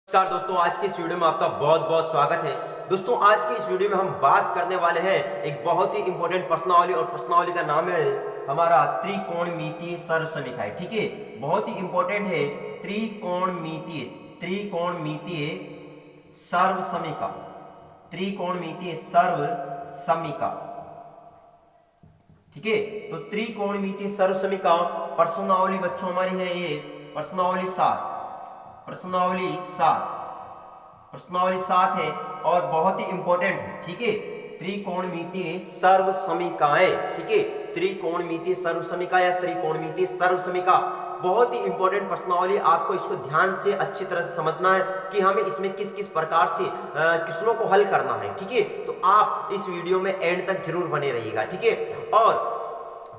नमस्कार दोस्तों, आज की इस वीडियो में आपका बहुत बहुत स्वागत है। दोस्तों, आज की इस वीडियो में हम बात करने वाले हैं एक बहुत ही इंपॉर्टेंट प्रश्नावली, और प्रश्नावली का नाम है हमारा त्रिकोणमितीय सर्वसमीकरण। ठीक है, बहुत ही इंपॉर्टेंट है त्रिकोणमितीय सर्वसमीकरण। त्रिकोणमितीय सर्वसमीकरण, ठीक है। तो त्रिकोणमितीय सर्वसमीकरण प्रश्नावली बच्चों हमारी है ये प्रश्नावली 7। प्रश्नावली 7 है और बहुत ही इंपॉर्टेंट है। ठीक है, त्रिकोणमितीय सर्वसमीकरण। ठीक है, त्रिकोणमितीय सर्वसमीकरण या त्रिकोणमितीय सर्वसमीकरण बहुत ही इंपॉर्टेंट प्रश्नावली। आपको इसको ध्यान से अच्छी तरह से समझना है कि हमें इसमें किस किस प्रकार से क्वेश्चनों को हल करना है। ठीक है, तो आप इस वीडियो में एंड तक जरूर बने रहिएगा। ठीक है, और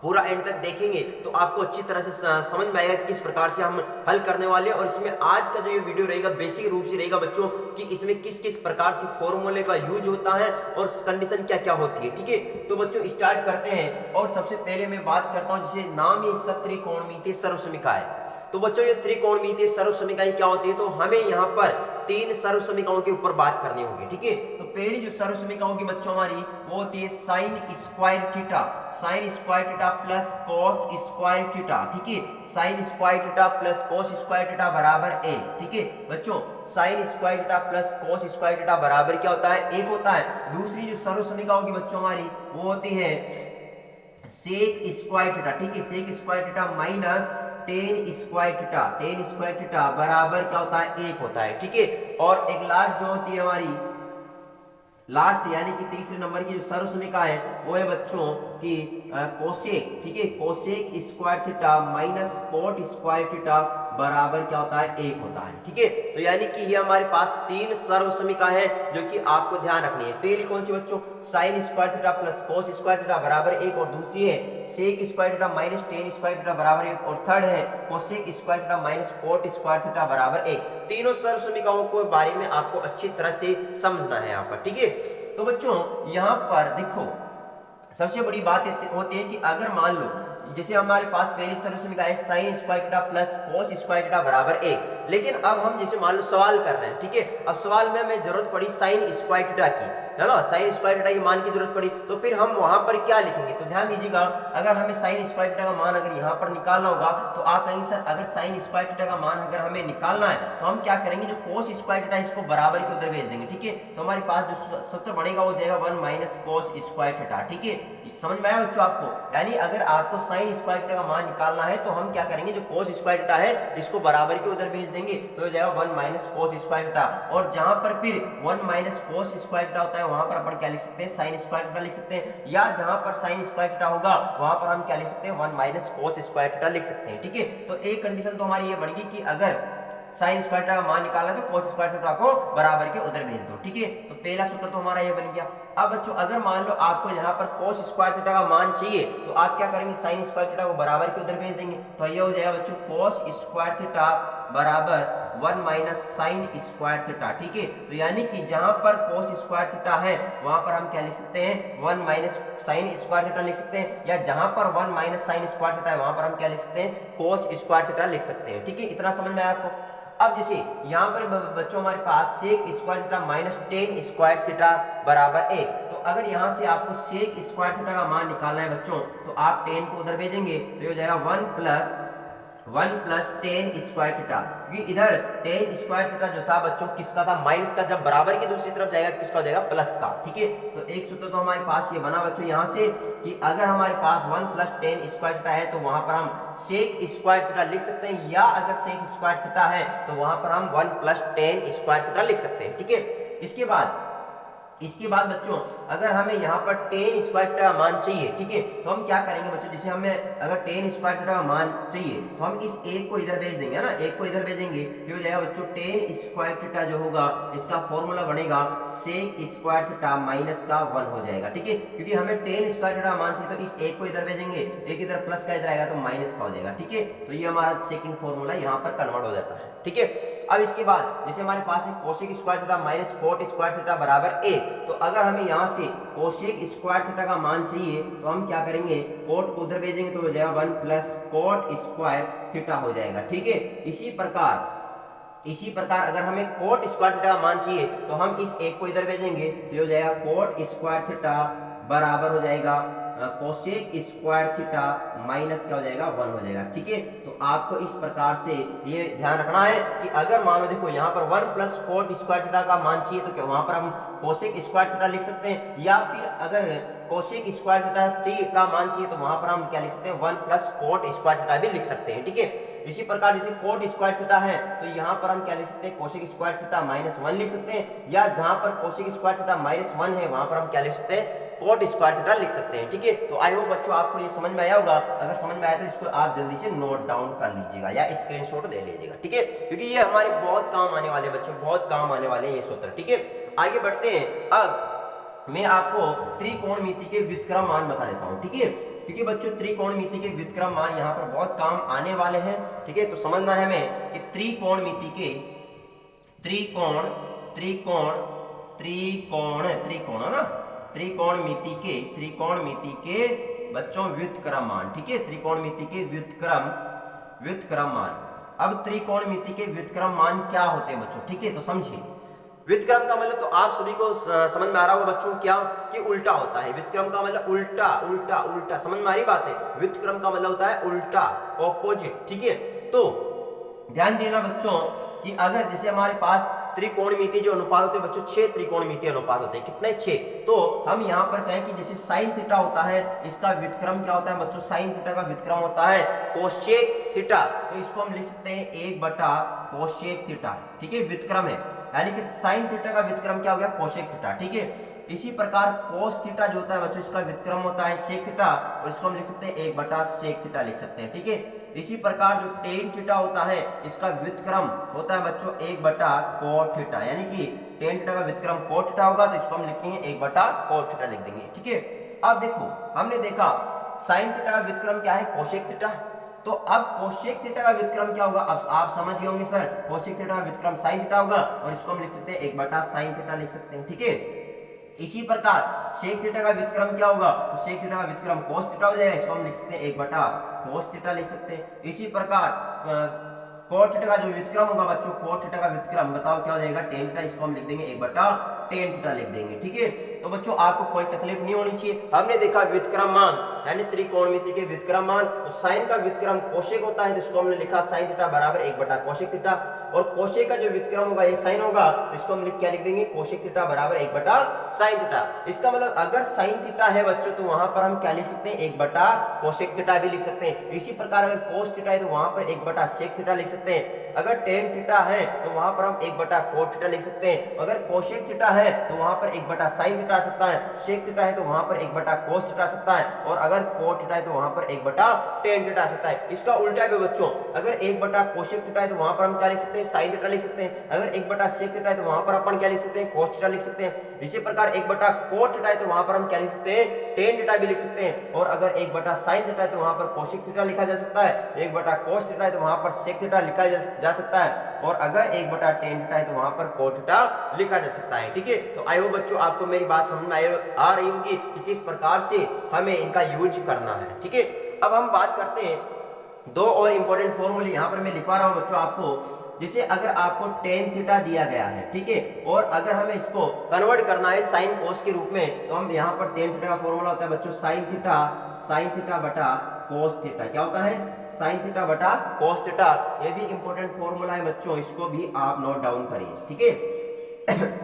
पूरा एंड तक देखेंगे तो आपको अच्छी तरह से समझ में आएगा कि किस प्रकार से हम हल करने वाले हैं। और इसमें आज का जो ये वीडियो रहेगा बेसिक रूप से रहेगा बच्चों कि इसमें किस किस प्रकार से फॉर्मूले का यूज होता है और कंडीशन क्या क्या होती है। ठीक है, तो बच्चों स्टार्ट करते हैं। और सबसे पहले मैं बात करता हूं, जिसे नाम ही इसका त्रिकोणमितीय सर्वसमीकरण है। तो बच्चों, ये त्रिकोणमितीय सर्वसमीकरण क्या होती है, तो हमें यहाँ पर तीन सर्वसमीकरणों के ऊपर बात करनी होगी। ठीक है, तो पहली जो सर्वसमीकरण की बच्चों हमारी वो होती है sign square theta plus cos square थीटा। ठीक है, sign square theta plus cos square theta बराबर ए। ठीक है बच्चों, sine square theta plus cos square theta बराबर क्या होता है, एक होता है। दूसरी जो सर्वसमीकरण की बच्चों हमारी वो होती है सेक स्क्वायर थीटा। ठीक है, sec square theta minus tan square theta बराबर क्या होता है, एक होता है। ठीक है, और एक लास्ट जो होती है हमारी लास्ट यानी कि तीसरे नंबर की जो सर्वसमीकरण है वो है बच्चों की कोसेक। ठीक है, cosec square theta minus cot square theta बराबर क्या होता है, एक होता है। ठीक है, तो यानी कि ये हमारे पास तीन सर्वसमीकरण है जो कि आपको ध्यान रखनी है। पहली कौन सी बच्चों, sine square theta plus cos square theta बराबर एक, और दूसरी है sec square theta minus tan square theta बराबर एक, और थर्ड है cosec square theta minus cot square theta बराबर एक। तीनों सर्वसमीकरणों के बारे में आपको अच्छी तरह से समझना है यहाँ पर। ठीक है, तो बच्चों यहाँ पर देखो, सबसे बड़ी बात होती है कि अगर मान लो जैसे हमारे पास पहली सर्वसमीकरण है sign square theta plus cos square theta बराबर एक, लेकिन अब हम जैसे मान लो सवाल कर रहे हैं। ठीक है, अब सवाल में हमें जरूरत पड़ी साइन स्क्वायर थीटा की, है ना, साइन स्क्वायर थीटा की मान की जरूरत पड़ी, तो फिर हम वहां पर क्या लिखेंगे, तो ध्यान दीजिएगा। अगर हमें साइन स्क्वायर थीटा का मान अगर यहाँ पर निकालना होगा तो आप कहेंगे सर अगर साइन स्क्वायर थीटा का मान अगर हमें निकालना है तो हम क्या करेंगे, जो कोस स्क्वायर थीटा इसको बराबर के उधर भेज देंगे। ठीक है, तो हमारे पास जो सूत्र बनेगा वो जाएगा 1 माइनस कोस स्क्वायर थीटा। ठीक है, समझ में आया बच्चों आपको, यानी अगर आपको साइन स्क्वायर थीटा का मान निकालना है तो हम क्या करेंगे, जो कोस स्क्वायर थीटा है इसको बराबर के उधर भेज देंगे, तो हो जाएगा 1 माइनस कोस स्क्वायर थीटा। और जहां पर फिर 1 माइनस कोस स्क्वायर थीटा होता है वहां पर अपन क्या लिख सकते हैं, साइन स्क्वायर थीटा लिख सकते हैं, या जहां पर साइन स्क्वायर थीटा होगा वहां पर हम क्या लिख सकते हैं, 1 माइनस कोस स्क्वायर थीटा लिख सकते हैं। ठीक है, तो एक कंडीशन तो हमारी ये बनेगी कि अगर साइन स्क्वायर थीटा का मान निकालना है तो कोस स्क्वायर थीटा को बराबर के उधर भेज दो। ठीक है, तो पहला सूत्र तो हमारा ये बन गया। अब बच्चों अगर मान लो आपको यहाँ पर कोस स्क्वायर थीटा का मान चाहिए तो आप क्या करेंगे, साइन स्क्वायर थीटा को बराबर के उधर भेज देंगे, तो ये हो जाएगा बच्चों कोस स्क्वायर थीटा बराबर 1 माइनस साइन स्क्वायर थीटा। ठीक है, तो यानी कि जहां पर कोस स्क्वायर थीटा है वहां पर हम क्या लिख सकते हैं, 1 माइनस साइन स्क्वायर थीटा लिख सकते हैं, या जहां पर 1 माइनस साइन स्क्वायर थीटा है वहां पर हम क्या लिख सकते हैं, कोस स्क्वायर थीटा लिख सकते हैं। ठीक है, इतना समझ में आया आपको। अब जैसे यहाँ पर बच्चों हमारे पास sec square theta minus tan square theta बराबर एक, तो अगर यहाँ से आपको सेक स्क्वायर थीटा का मान निकालना है बच्चों तो आप 10 को उधर भेजेंगे तो ये हो जाएगा 1 प्लस टेन स्क्वायर थीटा, क्योंकि इधर टेन स्क्वायर थीटा जो था बच्चों किसका था, माइनस का, जब बराबर की दूसरी तरफ जाएगा किसका हो जाएगा, प्लस का। ठीक है, तो एक सूत्र तो हमारे पास ये बना बच्चों यहाँ से कि अगर हमारे पास 1 प्लस टेन स्क्वायर थीटा है तो वहां पर हम सेक स्क्वायर थीटा लिख सकते हैं, या अगर सेक स्क्वायर थीटा है तो वहां पर हम 1 प्लस टेन स्क्वायर थीटा लिख सकते हैं। ठीक है, इसके बाद बच्चों अगर हमें यहाँ पर टेन स्क्वायर थीटा का मान चाहिए, ठीक है, तो हम क्या करेंगे बच्चों, जैसे हमें अगर टेन स्क्वायर थीटा का मान चाहिए तो हम इस एक को इधर भेज देंगे, है ना, एक को इधर भेजेंगे तो हो जाएगा बच्चों टेन स्क्वायर थीटा जो होगा इसका फॉर्मूला बनेगा सेक स्क्वायर थीटा माइनस का 1 हो जाएगा। ठीक है, क्योंकि हमें टेन स्क्वायर थीटा का मान चाहिए तो इस एक को इधर भेजेंगे, एक इधर प्लस का इधर आएगा तो माइनस का हो जाएगा। ठीक है, तो ये हमारा सेकंड फॉर्मूला यहाँ पर कन्वर्ट हो जाता है। ठीक है, अब इसके बाद जैसे हमारे पास है cosec square theta minus cot square theta बराबर एक, तो अगर हमें यहाँ से कोसेक स्क्वायर थीटा का मान चाहिए तो हम क्या करेंगे, कोट को उधर भेजेंगे तो हो जाएगा 1 प्लस कोट स्क्वायर थीटा हो जाएगा। ठीक है, इसी प्रकार इसी प्रकार अगर हमें कोट स्क्वायर थीटा का मान चाहिए तो हम इस एक को इधर भेजेंगे तो ये हो जाएगा कोट स्क्वायर थीटा बराबर हो जाएगा कोसेक स्क्वायर थीटा माइनस क्या हो जाएगा 1 हो जाएगा। ठीक है, तो आपको इस प्रकार से ये ध्यान रखना है कि अगर मान लो देखो यहाँ पर 1 प्लस कोट स्क्वायर थीटा का मान चाहिए तो क्या वहां पर हम कोसेक स्क्वायर थीटा लिख सकते हैं, या फिर अगर कोसेक स्क्वायर थीटा चाहिए का मान चाहिए तो वहां पर हम क्या लिख सकते हैं 1 प्लस कोट स्क्वायर थीटा भी लिख सकते हैं। ठीक है, इसी प्रकार जैसे कोट स्क्वायर थीटा है तो यहाँ पर हम क्या लिख सकते हैं कोसेक स्क्वायर थीटा माइनस 1 लिख सकते हैं, या जहां पर कोसेक स्क्वायर थीटा माइनस 1 है वहां पर हम क्या लिख सकते हैं कोट स्क्वायर थीटा लिख सकते हैं। ठीक है, तो आई होप बच्चों आपको ये समझ में आया होगा। अगर समझ में आया तो इसको आप जल्दी से नोट डाउन कर लीजिएगा या स्क्रीनशॉट ले लीजिएगा। ठीक है, क्योंकि ये हमारे बहुत काम आने वाले बच्चों, बहुत काम आने वाले हैं ये सूत्र। ठीक है, आगे बढ़ते हैं। अब मैं आपको त्रिकोणमिति के व्युत्क्रम मान बता देता हूँ। ठीक है, क्योंकि बच्चों त्रिकोणमिति के व्युत्क्रम मान यहाँ पर बहुत काम आने वाले हैं। ठीक है, तो समझना है हमें कि त्रिकोणमिति के त्रिकोण है ना, त्रिकोणमिति के बच्चों व्युत्क्रम मान। ठीक है, त्रिकोणमिति के व्युत्क्रम मान। अब त्रिकोणमिति के व्युत्क्रम मान क्या होते हैं बच्चों? ठीक है, तो समझिए व्युत्क्रम का मतलब तो आप सभी को समझ में आ रहा होगा बच्चों क्या कि उल्टा होता है। व्युत्क्रम का मतलब उल्टा उल्टा उल्टा, समझ में आ रही बात है। व्युत्क्रम का मतलब होता है उल्टा, ऑपोजिट। ठीक है, तो ध्यान देना बच्चों कि अगर जैसे हमारे पास त्रिकोणमिति जो अनुपात होते हैं बच्चों 6 त्रिकोणमिति अनुपात होते हैं। कितने? 6। तो हम यहाँ पर कहें कि जैसे साइन थीटा होता है इसका व्युत्क्रम क्या होता है बच्चों? साइन थीटा का व्युत्क्रम होता है कोसेक थीटा, तो इसको हम लिख सकते हैं 1 बटा कोसेक थीटा। ठीक है, व्युत्क्रम है, यानी कि साइन थीटा का व्युत्क्रम क्या हो गया? Cosec theta. ठीक है, इसी प्रकार कोस थीटा जो होता है बच्चों इसका व्युत्क्रम होता है सेक थीटा, और इसको हम लिख सकते हैं 1 बटा सेक थीटा लिख सकते हैं। ठीक है, इसी प्रकार जो टेन थीटा होता है इसका व्युत्क्रम होता है बच्चों 1 बटा कोट थीटा, यानी कि टेन थीटा का व्युत्क्रम कोट थीटा होगा तो इसको हम लिखेंगे 1 बटा कोट थीटा लिख देंगे। ठीक है, अब देखो हमने देखा साइन थीटा का व्युत्क्रम क्या है? Cosec theta. तो अब कोसेक थीटा का व्युत्क्रम क्या होगा? अब आप समझ गए होंगे सर, कोसेक थीटा का व्युत्क्रम साइन थीटा होगा और इसको हम लिख सकते हैं 1 बटा साइन थीटा लिख सकते हैं। ठीक है, इसी प्रकार सेक थीटा का व्युत्क्रम क्या होगा? तो सेक थीटा का व्युत्क्रम कोस थीटा हो जाएगा, इसको हम लिख सकते हैं 1 बटा कोस थीटा लिख सकते हैं। इसी प्रकार कोट थीटा का जो व्युत्क्रम होगा बच्चों, कोट थीटा का व्युत्क्रम बताओ क्या हो जाएगा? टेन थीटा, इसको हम लिख देंगे 1 बटा टेन थीटा लिख देंगे। ठीक है, तो बच्चों आपको कोई तकलीफ नहीं होनी चाहिए। हमने देखा व्युत्क्रम मान यानी त्रिकोणमिति के व्युत्क्रम मान, तो साइन का व्युत्क्रम कोसेक होता है तो इसको हमने लिखा साइन थीटा बराबर 1 बटा कोसेक थीटा, और कोसेक का जो व्युत्क्रम होगा ये साइन होगा तो इसको हम क्या लिख देंगे? कोसेक थीटा बराबर 1 बटा साइन थीटा। इसका मतलब अगर साइन थीटा है बच्चों तो वहां पर हम क्या लिख सकते हैं? 1 बटा कोसेक थीटा भी लिख सकते हैं। इसी प्रकार अगर कोस थीटा है तो वहां पर 1 बटा सेक थीटा लिख सकते हैं। अगर टेन थीटा है तो वहां पर हम 1 बटा कोट थीटा लिख सकते हैं। अगर कोसेक थीटा है तो वहां पर 1 बटा साइन थीटा आ सकता है, सेक थीटा है तो वहां पर 1 बटा कोस थीटा आ सकता है, और अगर कोट थीटा है तो वहां पर 1 बटा टेन थीटा आ सकता है। इसका उल्टा भी बच्चों, अगर 1 बटा कोसेक थीटा है तो वहां पर हम क्या लिख सकते हैं? साइन थीटा लिख सकते हैं। अगर 1 बटा सेक थीटा है तो वहां पर अपन क्या लिख सकते हैं? कोस थीटा लिख सकते हैं। इसी प्रकार 1 बटा कोट थीटा है तो वहां पर हम क्या लिख सकते हैं? टेन थीटा भी लिख सकते हैं। और अगर 1 बटा साइन थीटा है तो वहां पर कोसेक थीटा लिखा जा सकता है, 1 बटा कोस थीटा है तो वहां पर सेक थीटा लिखा जा सकता है, और अगर 1 बटा टेन थीटा है तो वहां पर कोट थीटा लिखा जा सकता है। ठीक है, तो आई होप बच्चों आपको मेरी बात समझ में आ रही होगी कि किस प्रकार से हमें इनका यूज करना है। ठीक है, अब हम बात करते हैं दो और इंपॉर्टेंट फॉर्मूले यहाँ पर मैं लिखवा रहा हूँ बच्चों आपको। जैसे अगर आपको टेन थीटा दिया गया है, ठीक है, और अगर हमें इसको कन्वर्ट करना है साइन कोस के रूप में, तो हम यहाँ पर टेन थीटा का फॉर्मूला होता है बच्चों साइन थीटा बटा कोस थीटा। क्या होता है? साइन थीटा बटा कोस थीटा। ये भी इंपॉर्टेंट फॉर्मूला है बच्चों, इसको भी आप नोट डाउन करिए। ठीक है,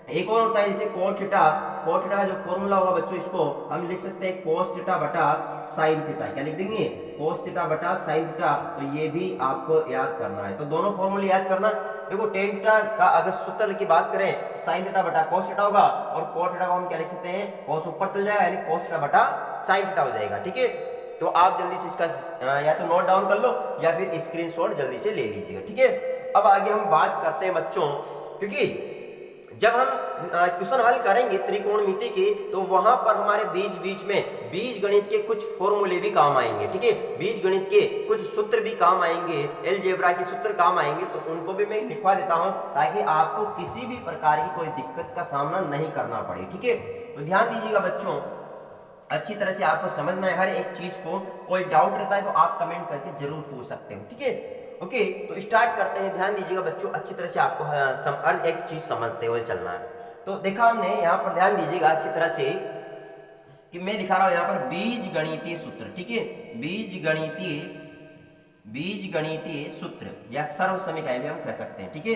एक और होता है जैसे कोट थीटा का जो फॉर्मूला होगा बच्चों इसको हम लिख सकते हैं कोस थीटा बटा साइन थीटा। क्या लिख देंगे? कोस थीटा बटा साइन थीटा। तो ये भी आपको याद करना है, तो दोनों फॉर्मूले याद करना। देखो टेन थीटा का अगर सूत्र की बात करें साइन थीटा बटा कोस थीटा होगा, और कोट थीटा को हम क्या लिख सकते हैं? कोस ऊपर चल जाएगा यानी कोस थीटा बटा साइन थीटा हो जाएगा। ठीक है, तो आप जल्दी से इसका या तो नोट डाउन कर लो या फिर स्क्रीनशॉट जल्दी से ले लीजिएगा। ठीक है, अब आगे हम बात करते हैं बच्चों, क्योंकि जब हम क्वेश्चन हल करेंगे त्रिकोणमिति के तो वहां पर हमारे बीच में बीज गणित के कुछ फॉर्मूले भी काम आएंगे। ठीक है, बीज गणित के कुछ सूत्र भी काम आएंगे, अलजेब्रा के सूत्र काम आएंगे, तो उनको भी मैं लिखवा देता हूं ताकि आपको किसी भी प्रकार की कोई दिक्कत का सामना नहीं करना पड़े। ठीक है, तो ध्यान दीजिएगा बच्चों, अच्छी तरह से आपको समझना है हर एक चीज को। कोई डाउट रहता है तो आप कमेंट करके जरूर पूछ सकते हो। ठीक है, ओके, तो स्टार्ट करते हैं। ध्यान दीजिएगा बच्चों, अच्छी तरह से आपको हर एक चीज समझते हुए चलना है। तो देखा हमने यहाँ पर, ध्यान दीजिएगा अच्छी तरह से कि मैं लिखा रहा हूं यहाँ पर बीज गणितीय सूत्र, ठीक है, बीज गणितीय सूत्र या सर्व समीकरण भी हम कह सकते हैं, ठीक है,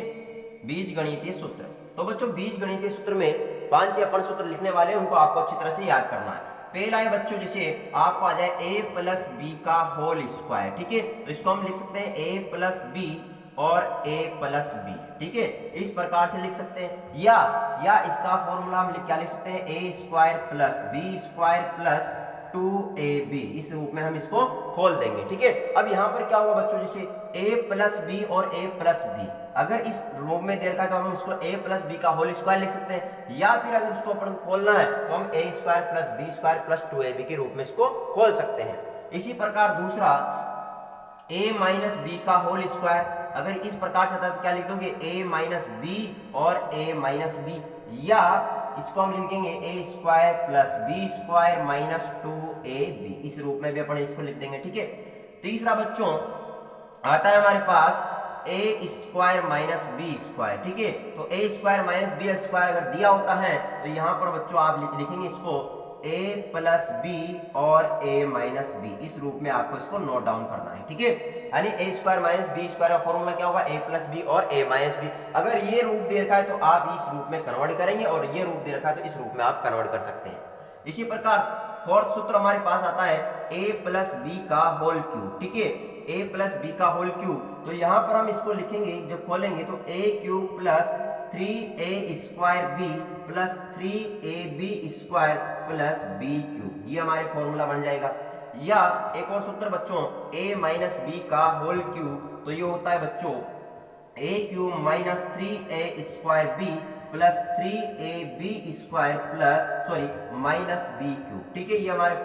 बीज गणितीय सूत्र। तो बच्चों बीज गणितीय सूत्र में 5-6 अपन सूत्र लिखने वाले हैं, उनको आपको अच्छी तरह से याद करना है। पहला है बच्चों, जैसे आपको आ जाए a प्लस बी का होल स्क्वायर, ठीक है, तो इसको हम लिख सकते हैं a प्लस बी और a प्लस बी, ठीक है, इस प्रकार से लिख सकते हैं। या इसका फॉर्मूला हम क्या लिख सकते हैं, a square plus B square plus 2ab, इस रूप में हम इसको खोल देंगे, ठीक है। अब यहाँ पर क्या होगा बच्चों, जैसे a प्लस बी और a प्लस बी, अगर इस रूप में दे रखा है तो हम इसको a प्लस बी का होल स्क्वायर लिख सकते हैं, या फिर अगर उसको अपन खोलना है तो हम a square plus B square plus 2ab के रूप में इसको खोल सकते हैं। इसी प्रकार दूसरा a माइनस बी का होल स्क्वायर, अगर इस प्रकार से आता है तो क्या लिख दोगे, a माइनस बी और a माइनस बी, या इसको हम लिखेंगे a square plus B square minus 2ab, इस रूप में भी अपन इसको लिख देंगे, ठीक है। तीसरा बच्चों आता है हमारे पास a square minus B square, ठीक है, तो a square minus B square अगर दिया होता है तो यहाँ पर बच्चों आप लिखेंगे इसको a प्लस बी और a माइनस बी, इस रूप में आपको इसको नोट डाउन करना है, ठीक है। यानी a square minus B square का फॉर्मूला क्या होगा, a प्लस बी और a माइनस बी। अगर ये रूप दे रखा है तो आप इस रूप में कन्वर्ट करेंगे, और ये रूप दे रखा है तो इस रूप में आप कन्वर्ट कर सकते हैं। इसी प्रकार फोर्थ सूत्र हमारे पास आता है a प्लस बी का होल क्यूब, ठीक है, a प्लस बी का होल क्यूब। तो यहाँ पर हम इसको लिखेंगे, जब खोलेंगे तो a cube plus 3a square B plus 3ab square plus B cube, ये हमारे फॉर्मूला बन जाएगा। या एक और सूत्र बच्चों a माइनस बी का होल क्यूब, तो ये होता है बच्चों a cube minus 3a square B plus 3ab square plus minus B cube, ठीक है, ये हमारे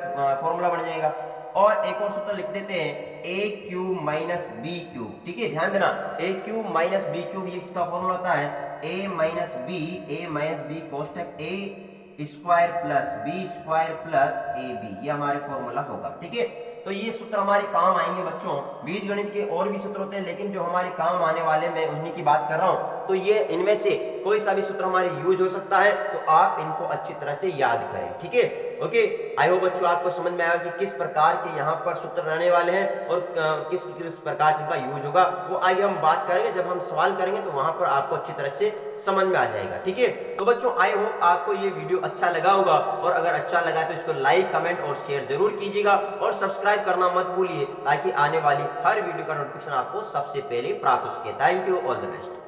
फॉर्मूला बन जाएगा। और एक और सूत्र लिख देते हैं a cube minus B cube, ठीक है, ध्यान देना, a cube minus B cube, ये इसका फॉर्मूला होता है a माइनस बी कोष्टक a square plus B square plus ab, ये हमारे फॉर्मूला होगा, ठीक है। तो ये सूत्र हमारे काम आएंगे बच्चों। बीज गणित के और भी सूत्र होते हैं, लेकिन जो हमारे काम आने वाले मैं उन्हीं की बात कर रहा हूं। तो ये इनमें से कोई सा भी सूत्र हमारे यूज हो सकता है, तो आप इनको अच्छी तरह से याद करें, ठीक है। ओके, आई होप बच्चों आपको समझ में आया कि किस प्रकार के यहाँ पर सूत्र रहने वाले हैं और किस प्रकार से इनका यूज होगा, वो आगे हम बात करेंगे। जब हम सवाल करेंगे तो वहां पर आपको अच्छी तरह से समझ में आ जाएगा, ठीक है। तो बच्चों आई होप आपको ये वीडियो अच्छा लगा होगा, और अगर अच्छा लगा तो इसको लाइक कमेंट और शेयर जरूर कीजिएगा, और सब्सक्राइब करना मत भूलिए, ताकि आने वाली हर वीडियो का नोटिफिकेशन आपको सबसे पहले प्राप्त हो सके। Thank you, all the best.